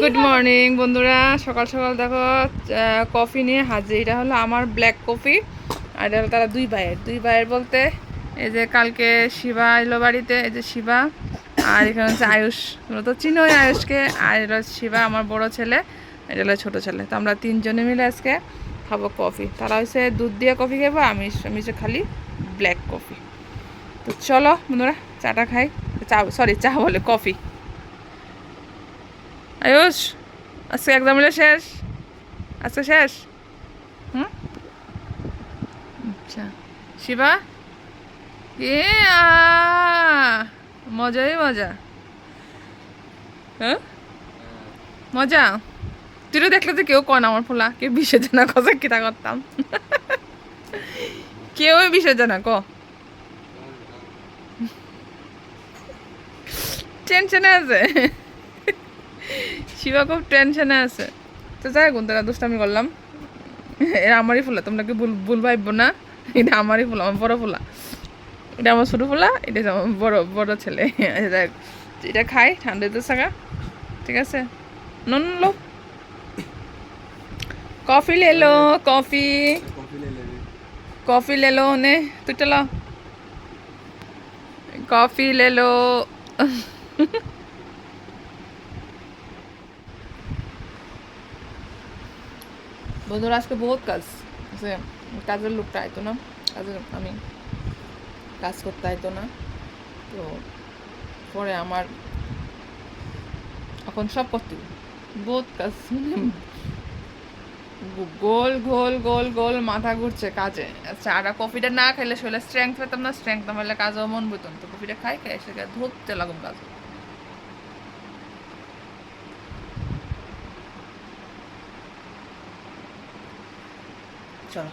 Good morning বন্ধুরা, সকাল সকাল দেখো কফি নিয়ে হাজির। এটা হলো আমার ব্ল্যাক কফি, আর এটা হলো তারা দুই ভাইয়ের বলতে এই যে কালকে শিবা এলো বাড়িতে, এই যে শিবা, আর এখানে হচ্ছে আয়ুষ। তোমরা তো চিনোই আয়ুষকে। আর এটা শিবা আমার বড় ছেলে, এটা হলো ছোটো ছেলে। তো আমরা তিনজনে মিলে আজকে খাবো কফি। তারা হচ্ছে দুধ দিয়ে কফি খাবো, আমি হচ্ছে খালি ব্ল্যাক কফি। তো চলো বন্ধুরা চাটা খাই। চা বলে কফি। আয়ুষ, আজকে এক্সাম হলে শেষ, আজকে শেষ। হুম, আচ্ছা। শিবা, এ মজাই মজা। হ্যাঁ, মজা। তুই তো দেখলে যে কেউ কন আমার ফোলা, কেউ বিশেষ না কথা কিতা করতাম। কেউ বিশেষ না ক, টেনশনে আছে। শিবা খুব টেনশনে আছে। তো যাই কোন তারা দুষ্টামি করলাম। এরা আমারই ফোলা, তোমরা কি ভুল ভাইব না। এটা আমারই ফোলা, আমার বড় ফোলা। এটা আমার ছোটো ফোলা, এটা আমার বড় বড় ছেলে। দেখ, এটা খাই ঠান্ডা দিতে থাকা, ঠিক আছে। নুন লো, কফি ले लो, কফি কফি ले लो ने, তুই লো কফি ले लो। বন্ধুরা আজকে বহুত কাজ আছে, কাজের লোকটা আইতো না, কাজের আমি কাজ করতে আইতো না। তো পরে আমার এখন সব করতে বহুত কাজ, গোল গোল গোল গোল মাথা ঘুরছে কাজে। চাটা কফিটা না খাইলে শরীরে স্ট্রেংথ পেতাম না, স্ট্রেংথ না হলে কাজও মন বইতাম। তো কফিটা খাই খাই এসে ধরতে লাগুম কাজ। চলো।